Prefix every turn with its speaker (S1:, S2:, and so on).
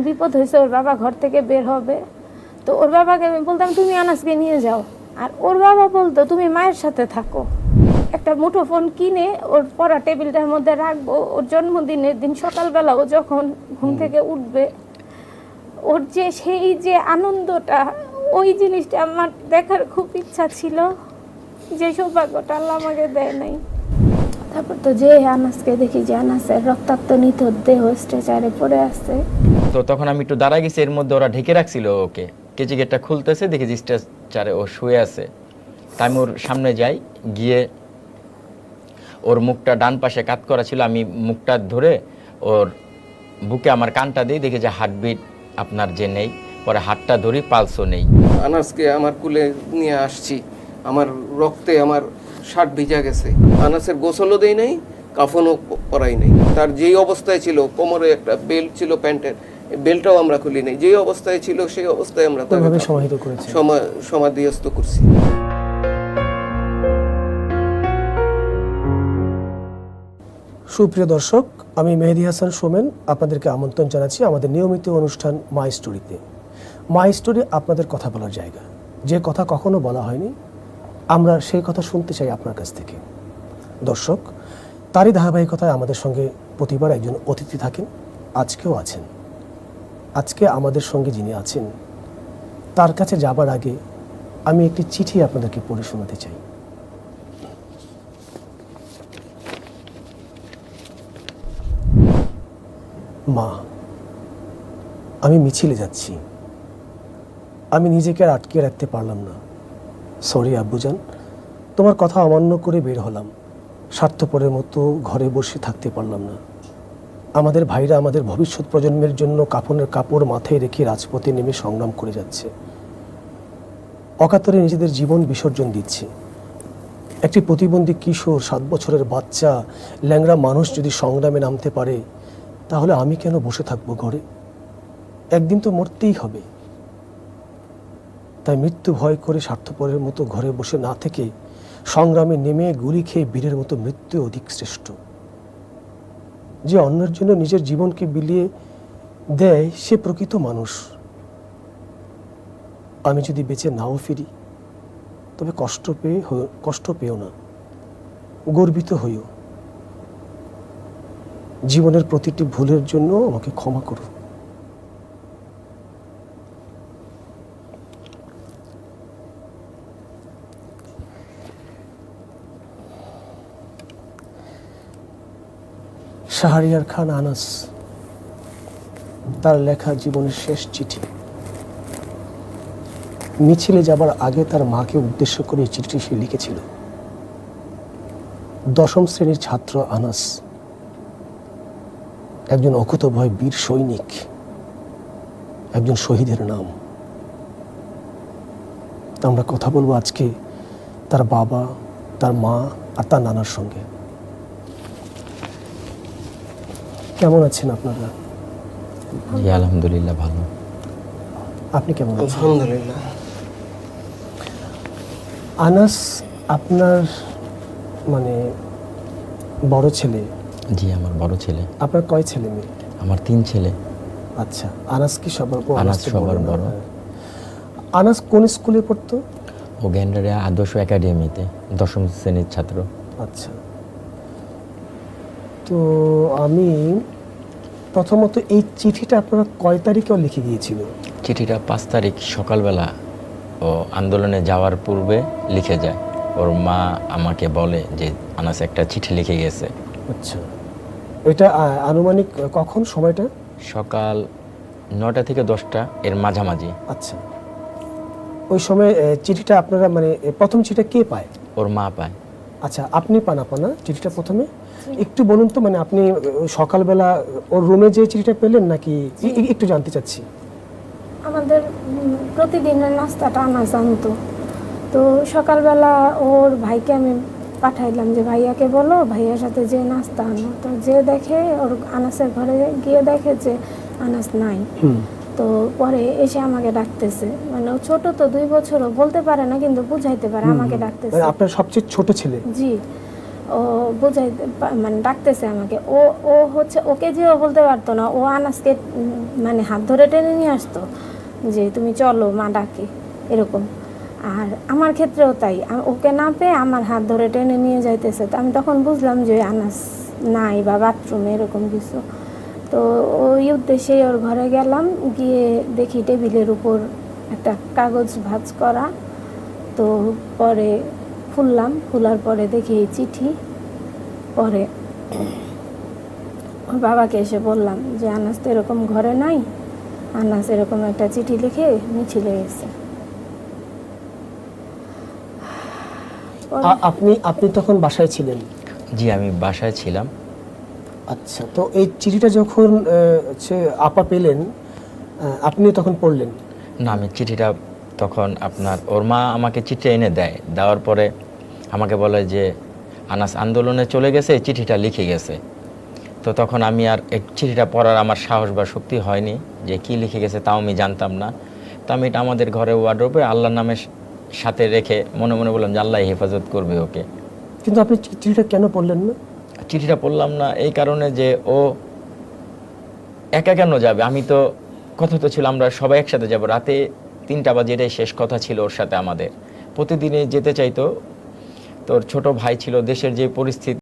S1: বিপদ হয়েছে, ওর বাবা ঘর থেকে বের হবে, তো ওর বাবাকে আমি বলতাম তুমি আনাসকে নিয়ে যাও, আর ওর বাবা বলতো তুমি মায়ের সাথে থাকো। একটা মুঠোফোন কিনে ওর পড়া টেবিলটার মধ্যে রাখবো, ওর জন্মদিনের দিন সকালবেলা ও যখন ঘুম থেকে উঠবে, ওর যে সেই যে আনন্দটা, ওই জিনিসটা আমার দেখার খুব ইচ্ছা ছিল, যে সৌভাগ্যটা আল্লাহ আমাকে দেয় নাই। তারপর তো যে আনাসকে দেখি যে আনাসের রক্তাক্ত নিথর দেহ স্ট্রেচারে পড়ে আছে।
S2: তো তখন আমি একটু দাঁড়ায় গেছি, এর মধ্যে ওরা ঢেকে রাখছিল ওকে, কেচি গেটটা খুলতেছে, দেখি যে স্ট্রেচারে ও শুয়ে আছে। তাই আমি ওর সামনে যাই, গিয়ে ওর মুখটা ডান পাশে কাত করা ছিল, আমি মুখটা ধরে ওর বুকে আমার কানটা দিই, দেখি যে হার্টবিট আপনার যে নেই, পরে হাতটা ধরি, পালসও নেই।
S3: আনাসকে আমার কুলে নিয়ে আসছি, আমার রক্তে আমার শার্ট ভিজা গেছে, আনাসের গোসলও দেই নাই, কাফনও পরাই নাই। তার যেই অবস্থায় ছিল, কোমরে একটা বেল্ট ছিল প্যান্টের, বেল্টটাও আমরা খুলি নাই, যেই অবস্থায় ছিল সেই অবস্থায় আমরা তাকে
S4: সমাহিত করেছি,
S3: সমাধিস্থ করছি।
S4: সুপ্রিয় দর্শক, আমি মেহেদী হাসান সোমেন আপনাদেরকে আমন্ত্রণ জানাচ্ছি আমাদের নিয়মিত অনুষ্ঠান মাই স্টোরিতে। মাই স্টোরি আপনাদের কথা বলার জায়গা, যে কথা কখনো বলা হয়নি, আমরা সেই কথা শুনতে চাই আপনার কাছ থেকে। দর্শক, তারই ধারাবাহিকতায় আমাদের সঙ্গে প্রতিবার একজন অতিথি থাকেন, আজকেও আছেন। আজকে আমাদের সঙ্গে যিনি আছেন, তার কাছে যাবার আগে আমি একটি চিঠি আপনাদেরকে পড়ে শোনাতে চাই। মা, আমি মিছিলে যাচ্ছি, আমি নিজেকে আর আটকে রাখতে পারলাম না। সরি আব্বুজান, তোমার কথা অমান্য করে বের হলাম, স্বার্থপরের মতো ঘরে বসে থাকতে পারলাম না। আমাদের ভাইরা আমাদের ভবিষ্যৎ প্রজন্মের জন্য কাফনের কাপড় মাথায় রেখে রাজপথে নেমে সংগ্রাম করে যাচ্ছে, অকাতরে নিজেদের জীবন বিসর্জন দিচ্ছে। একটি প্রতিবন্ধী কিশোর, 7 বছরের বাচ্চা, ল্যাংড়া মানুষ যদি সংগ্রামে নামতে পারে, তাহলে আমি কেন বসে থাকবো ঘরে? একদিন তো মরতেই হবে। তাই মৃত্যু ভয় করে স্বার্থপরের মতো ঘরে বসে না থেকে সংগ্রামে নেমে গুলি খেয়ে বীরের মতো মৃত্যু অধিক শ্রেষ্ঠ। যে অন্যের জন্য নিজের জীবনকে বিলিয়ে দেয়, সে প্রকৃত মানুষ। আমি যদি বেঁচে নাও ফিরি, তবে কষ্ট পেও না, গর্বিত হইও। জীবনের প্রতিটি ভুলের জন্য আমাকে ক্ষমা করো। শাহরিয়ার খান আনাস, তার লেখা জীবনের শেষ চিঠি। মিছিলে যাবার আগে তার মাকে উদ্দেশ্য করে চিঠিটি সে লিখেছিল। 10ম শ্রেণীর ছাত্র আনাস একজন অকুতোভয় বীর সৈনিক, একজন শহীদের নাম। আমরা কথা বলবো আজকে তার বাবা, তার মা আর তার নানার সঙ্গে। কেমন আছেন আপনারা?
S2: জি আলহামদুলিল্লাহ ভালো।
S4: আপনি কেমন আছেন?
S3: আলহামদুলিল্লাহ।
S4: আনাস আপনার মানে বড় ছেলে?
S2: জি আমার বড় ছেলে।
S4: আপনার কয় ছেলে মেয়ে?
S2: আমার 3 ছেলে।
S4: আচ্ছা, আনাস কি সবার বড়?
S2: আনাস সবার বড়।
S4: আনাস কোন স্কুলে পড়তো?
S2: ও গ্যান্ডারিয়া আদর্শ একাডেমিতে 10ম শ্রেণীর ছাত্র।
S4: আচ্ছা, তো আমি প্রথমত এই চিঠিটা আপনারা কয় তারিখে লিখে গিয়েছিল?
S2: চিঠিটা 5 তারিখ সকালবেলা ও আন্দোলনে যাওয়ার পূর্বে লিখে যায়। ওর মা আমাকে বলে যে আনাস একটা চিঠি লিখে গেছে।
S4: আচ্ছা, এটা আনুমানিক কখন সময়টা?
S2: সকাল 9টা থেকে 10টা এর মাঝামাঝি।
S4: আচ্ছা, ওই সময় চিঠিটা আপনারা মানে প্রথম চিঠিটা কে পায়?
S2: ওর মা পায়।
S4: আচ্ছা, আপনি পান না চিঠিটা প্রথমে? একটু বলুন তো, মানে আপনি সকালবেলা ওর রুমে যে চিঠিটা পেলেন নাকি, একটু জানতে চাচ্ছি।
S1: আমাদের প্রতিদিনের নাস্তাটা আনাস আনতো, তো সকালবেলা ওর ভাইকে আমি পাঠাইলাম যে ভাইয়াকে বলো ভাইয়ার সাথে যে নাস্তা আনো। তো যে দেখে ওর আনাসের ঘরে গিয়ে দেখে যে আনাস নাই। তো পরে এসে আমাকে ডাকতেছে, মানে ও ছোট তো 2 বছরও বলতে পারে না, কিন্তু বুঝাইতে পারে, আমাকে ডাকতেছে।
S4: আপনার সবচেয়ে ছোট ছেলে?
S1: জি। ও বোঝাইতে মানে ডাকতেছে আমাকে, ও ও হচ্ছে ওকে যেও বলতে পারতো না, ও আনাসকে মানে হাত ধরে টেনে নিয়ে আসতো যে তুমি চলো মা ডাকে এরকম। আর আমার ক্ষেত্রেও তাই, ওকে না পেয়ে আমার হাত ধরে টেনে নিয়ে যাইতেছে। তো আমি তখন বুঝলাম যে আনাস নাই বা বাথরুমে এরকম কিছু। তো ওই উদ্দেশ্যে ওর ঘরে গেলাম, গিয়ে দেখি টেবিলের উপর একটা কাগজ ভাঁজ করা। তো পরে খুললাম, খোলার পরে দেখি এই চিঠি। পরে ওর বাবাকে এসে বললাম যে আনাস তো এরকম ঘরে নাই, আনাস এরকম একটা চিঠি লিখে মিছিলে গেছে।
S4: আপনি আপনি তখন বাসায় ছিলেন?
S2: জি, আমি বাসায় ছিলাম।
S4: আচ্ছা, তো এই চিঠিটা যখন হচ্ছে আপা পেলেন, আপনিও তখন পড়লেন?
S2: না, আমি চিঠিটা তখন আপনার ওর মা আমাকে চিঠি এনে দেয়, দেওয়ার পরে আমাকে বলে যে আনাস আন্দোলনে চলে গেছে, এই চিঠিটা লিখে গেছে। তো তখন আমি আর এই চিঠিটা পড়ার আমার সাহস বা শক্তি হয়নি, যে কি লিখে গেছে তাও আমি জানতাম না। তো আমি এটা আমাদের ঘরে ওয়ার্ডরোবে আল্লাহর নামের সাথে রেখে মনে মনে বললাম যে আল্লাহ হেফাজত করবে ওকে।
S4: কিন্তু আপনি চিঠিটা কেন পড়লেন না?
S2: চিঠিটা পড়লাম না এই কারণে যে ও একা কেন যাবে, আমি তো কথা তো ছিল আমরা সবাই একসাথে যাব, রাতে 3টা বাজে, এটাই শেষ কথা ছিল ওর সাথে আমাদের। প্রতিদিনই যেতে চাইতো, তোর ছোট ভাই ছিল, দেশের যে পরিস্থিতি